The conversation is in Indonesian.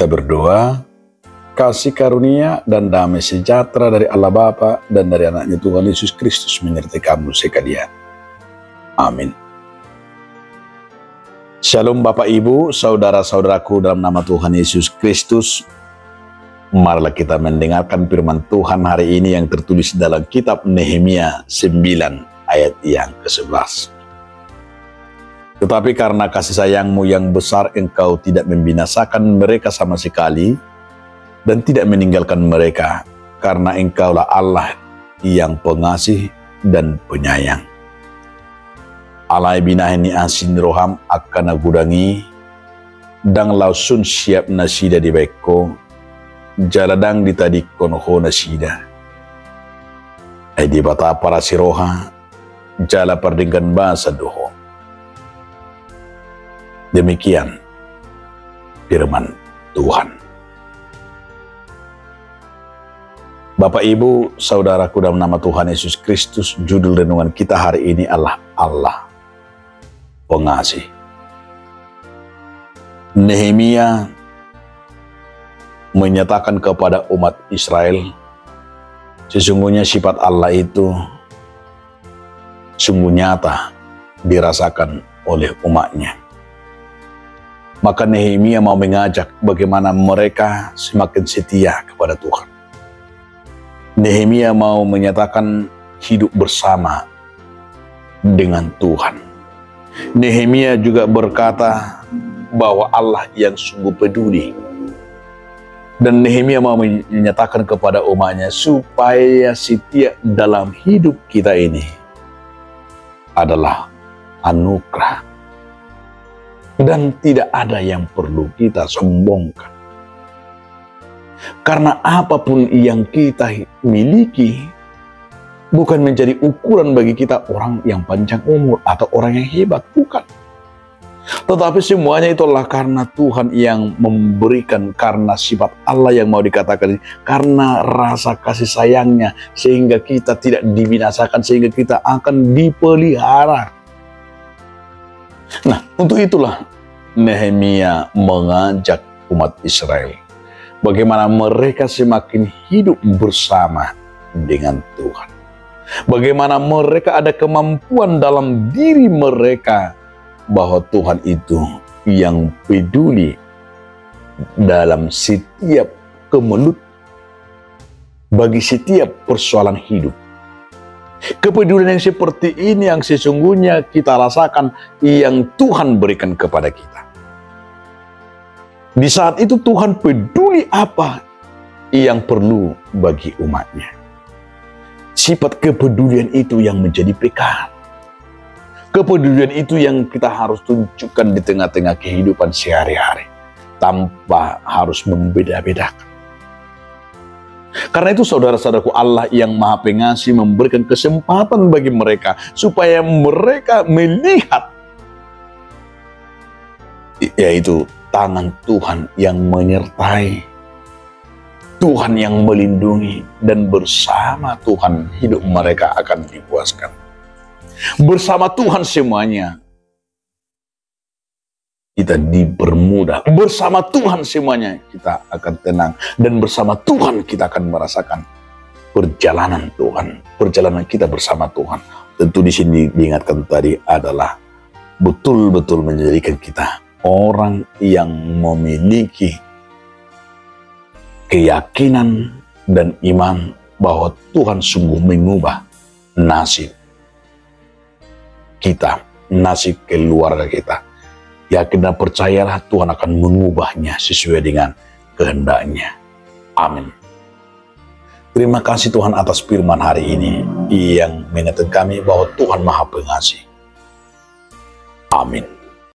Kita berdoa, kasih karunia dan damai sejahtera dari Allah Bapa dan dari anaknya Tuhan Yesus Kristus menyertai kamu sekalian. Amin. Shalom Bapak Ibu, saudara-saudaraku dalam nama Tuhan Yesus Kristus. Marilah kita mendengarkan firman Tuhan hari ini yang tertulis dalam kitab Nehemia 9 ayat yang ke-11. Tetapi karena kasih sayang-Mu yang besar, Engkau tidak membinasakan mereka sama sekali dan tidak meninggalkan mereka, karena Engkaulah Allah yang pengasih dan penyayang. Alai binahini asin roham akan agudangi, dang lausun siap nasida di beko, jaladang ditadikon ho nasida. Ay di bata para siroha, jala pardingkan bahasa doho. Demikian firman Tuhan. Bapak Ibu, saudaraku dalam nama Tuhan Yesus Kristus, judul renungan kita hari ini adalah Allah pengasih. Nehemia menyatakan kepada umat Israel, sesungguhnya sifat Allah itu sungguh nyata dirasakan oleh umatnya. Maka Nehemia mau mengajak bagaimana mereka semakin setia kepada Tuhan. Nehemia mau menyatakan hidup bersama dengan Tuhan. Nehemia juga berkata bahwa Allah yang sungguh peduli. Dan Nehemia mau menyatakan kepada umatnya supaya setia dalam hidup kita ini adalah anugerah. Dan tidak ada yang perlu kita sombongkan. Karena apapun yang kita miliki bukan menjadi ukuran bagi kita orang yang panjang umur atau orang yang hebat, bukan. Tetapi semuanya itulah karena Tuhan yang memberikan, karena sifat Allah yang mau dikatakan, karena rasa kasih sayangnya, sehingga kita tidak dibinasakan, sehingga kita akan dipelihara. Nah, untuk itulah Nehemia mengajak umat Israel bagaimana mereka semakin hidup bersama dengan Tuhan. Bagaimana mereka ada kemampuan dalam diri mereka bahwa Tuhan itu yang peduli dalam setiap kemelut bagi setiap persoalan hidup. Kepedulian yang seperti ini yang sesungguhnya kita rasakan yang Tuhan berikan kepada kita. Di saat itu Tuhan peduli apa yang perlu bagi umatnya. Sifat kepedulian itu yang menjadi pekaan. Kepedulian itu yang kita harus tunjukkan di tengah-tengah kehidupan sehari-hari, tanpa harus membeda-bedakan. Karena itu saudara-saudaraku, Allah yang Maha Pengasih memberikan kesempatan bagi mereka supaya mereka melihat, yaitu tangan Tuhan yang menyertai Tuhan yang melindungi, dan bersama Tuhan hidup mereka akan dipuaskan. Bersama Tuhan semuanya kita dipermudah, bersama Tuhan semuanya kita akan tenang, dan bersama Tuhan kita akan merasakan perjalanan Tuhan, perjalanan kita bersama Tuhan. Tentu di sini diingatkan tadi adalah betul-betul menjadikan kita orang yang memiliki keyakinan dan iman bahwa Tuhan sungguh mengubah nasib kita, nasib keluarga kita. Yakin dan percayalah Tuhan akan mengubahnya sesuai dengan kehendaknya. Amin. Terima kasih Tuhan atas firman hari ini yang mengingatkan kami bahwa Tuhan Maha Pengasih. Amin.